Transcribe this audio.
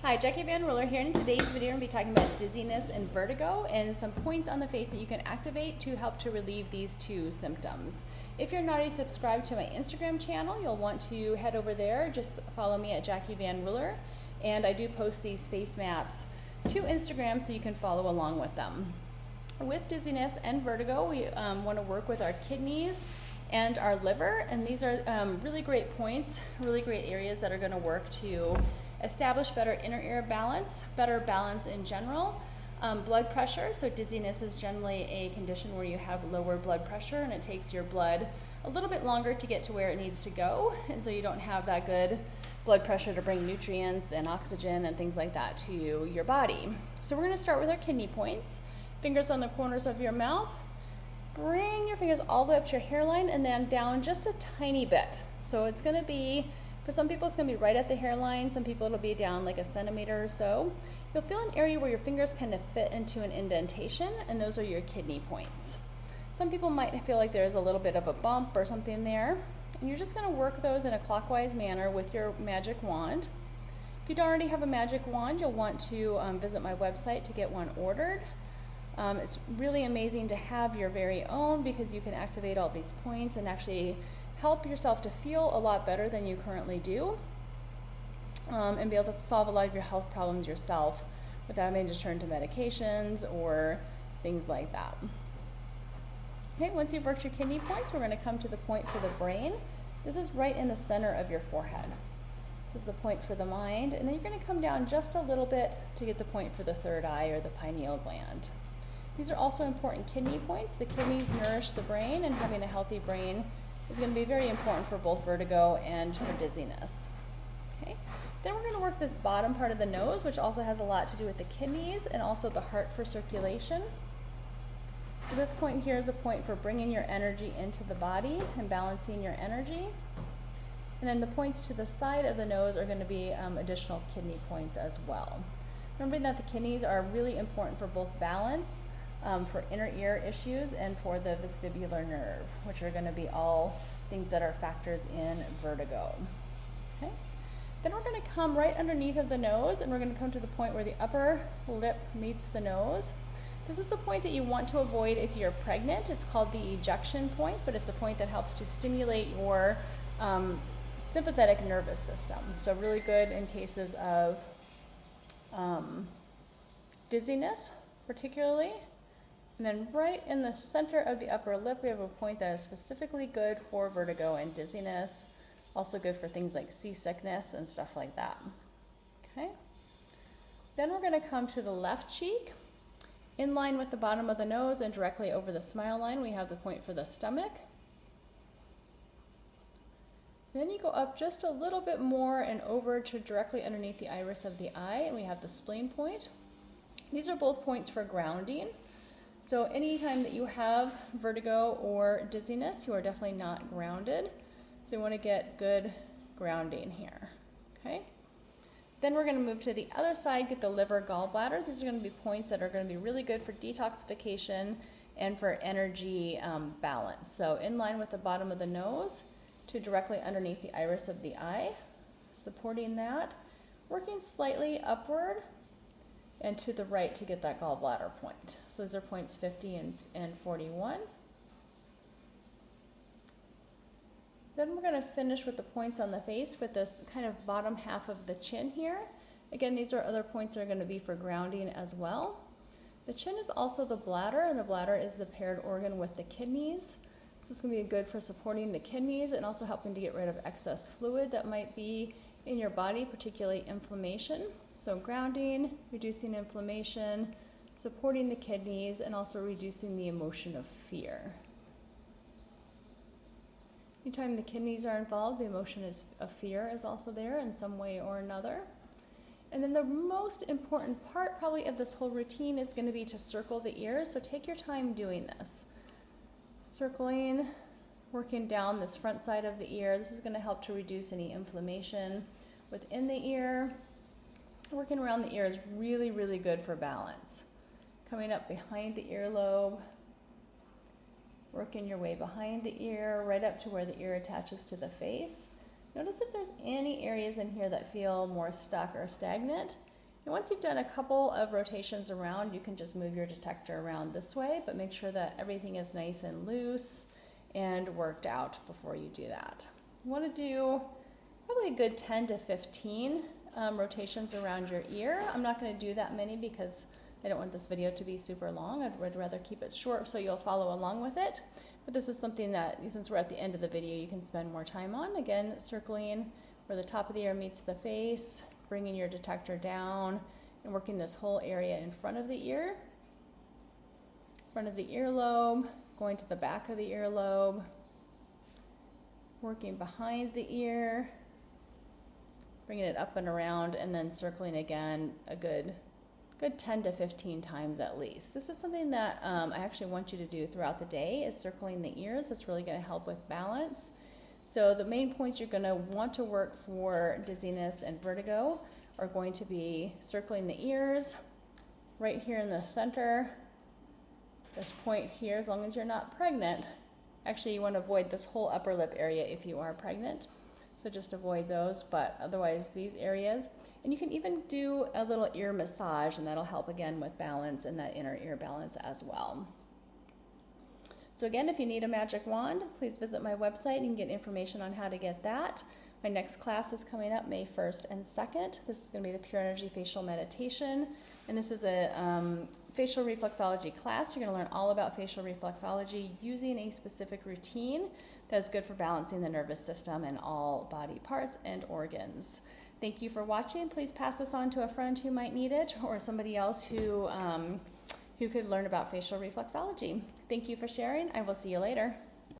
Hi, Jackie Van Ruler here. In today's video, we'll be talking about dizziness and vertigo and some points on the face that you can activate to help to relieve these two symptoms. If you're not already subscribed to my Instagram channel, you'll want to head over there. Just follow me at Jackie Van Ruler. And I do post these face maps to Instagram so you can follow along with them. With dizziness and vertigo, we want to work with our kidneys and our liver. And these are really great points, really great areas that are going to work to establish better inner ear balance, better balance in general. Blood pressure, so dizziness is generally a condition where you have lower blood pressure and it takes your blood a little bit longer to get to where it needs to go, and so you don't have that good blood pressure to bring nutrients and oxygen and things like that to your body. So we're going to start with our kidney points. Fingers on the corners of your mouth. Bring your fingers all the way up to your hairline and then down just a tiny bit. So it's going to be, for some people, it's going to be right at the hairline. Some people, it'll be down like a centimeter or so. You'll feel an area where your fingers kind of fit into an indentation, and those are your kidney points. Some people might feel like there's a little bit of a bump or something there, and you're just going to work those in a clockwise manner with your magic wand. If you don't already have a magic wand, you'll want to visit my website to get one ordered. It's really amazing to have your very own because you can activate all these points and actually help yourself to feel a lot better than you currently do, and be able to solve a lot of your health problems yourself without having to turn to medications or things like that. Okay, once you've worked your kidney points, we're going to come to the point for the brain. This is right in the center of your forehead. This is the point for the mind, and then you're going to come down just a little bit to get the point for the third eye or the pineal gland. These are also important kidney points. The kidneys nourish the brain, and having a healthy brain is going to be very important for both vertigo and for dizziness. Okay. Then we're going to work this bottom part of the nose, which also has a lot to do with the kidneys and also the heart for circulation. So this point here is a point for bringing your energy into the body and balancing your energy. And then the points to the side of the nose are going to be additional kidney points as well. Remembering that the kidneys are really important for both balance, for inner ear issues, and for the vestibular nerve, which are going to be all things that are factors in vertigo. Okay. Then we're going to come right underneath of the nose, and we're going to come to the point where the upper lip meets the nose. This is the point that you want to avoid if you're pregnant. It's called the ejection point, but it's the point that helps to stimulate your sympathetic nervous system. So really good in cases of dizziness, particularly. And then right in the center of the upper lip, we have a point that is specifically good for vertigo and dizziness. Also good for things like seasickness and stuff like that. Okay. Then we're going to come to the left cheek. In line with the bottom of the nose and directly over the smile line, we have the point for the stomach. Then you go up just a little bit more and over to directly underneath the iris of the eye, and we have the spleen point. These are both points for grounding. So anytime that you have vertigo or dizziness, you are definitely not grounded. So you want to get good grounding here. Okay. Then we're going to move to the other side, get the liver, gallbladder. These are going to be points that are going to be really good for detoxification and for energy balance. So in line with the bottom of the nose to directly underneath the iris of the eye, supporting that, working slightly upward and to the right to get that gallbladder point. So those are points 50 and 41. Then we're going to finish with the points on the face with this kind of bottom half of the chin here. Again, these are other points that are going to be for grounding as well. The chin is also the bladder, and the bladder is the paired organ with the kidneys. So it's going to be good for supporting the kidneys and also helping to get rid of excess fluid that might be in your body, particularly inflammation. So grounding, reducing inflammation, supporting the kidneys, and also reducing the emotion of fear. Anytime the kidneys are involved, the emotion of fear is also there in some way or another. And then the most important part probably of this whole routine is going to be to circle the ears. So take your time doing this. Circling, working down this front side of the ear. This is going to help to reduce any inflammation within the ear. Working around the ear is really, really good for balance. Coming up behind the earlobe, working your way behind the ear, right up to where the ear attaches to the face. Notice if there's any areas in here that feel more stuck or stagnant. And once you've done a couple of rotations around, you can just move your detector around this way, but make sure that everything is nice and loose and worked out before you do that. You want to do probably a good 10 to 15 rotations around your ear. I'm not going to do that many because I don't want this video to be super long. I'd rather keep it short so you'll follow along with it. But this is something that, since we're at the end of the video, you can spend more time on. Again, circling where the top of the ear meets the face, bringing your detector down, and working this whole area in front of the ear, front of the earlobe, going to the back of the earlobe, working behind the ear, bringing it up and around, and then circling again a good 10 to 15 times at least. This is something that I actually want you to do throughout the day, is circling the ears. It's really going to help with balance. So the main points you're going to want to work for dizziness and vertigo are going to be circling the ears, right here in the center, this point here, as long as you're not pregnant. Actually, you want to avoid this whole upper lip area if you are pregnant. So just avoid those, but otherwise these areas. And you can even do a little ear massage, and that'll help again with balance and that inner ear balance as well. So again, if you need a magic wand, please visit my website and you can get information on how to get that. My next class is coming up May 1st and 2nd. This is going to be the Pure Energy Facial Meditation. And this is a facial reflexology class. You're going to learn all about facial reflexology using a specific routine that's good for balancing the nervous system and all body parts and organs. Thank you for watching. Please pass this on to a friend who might need it, or somebody else who could learn about facial reflexology. Thank you for sharing. I will see you later.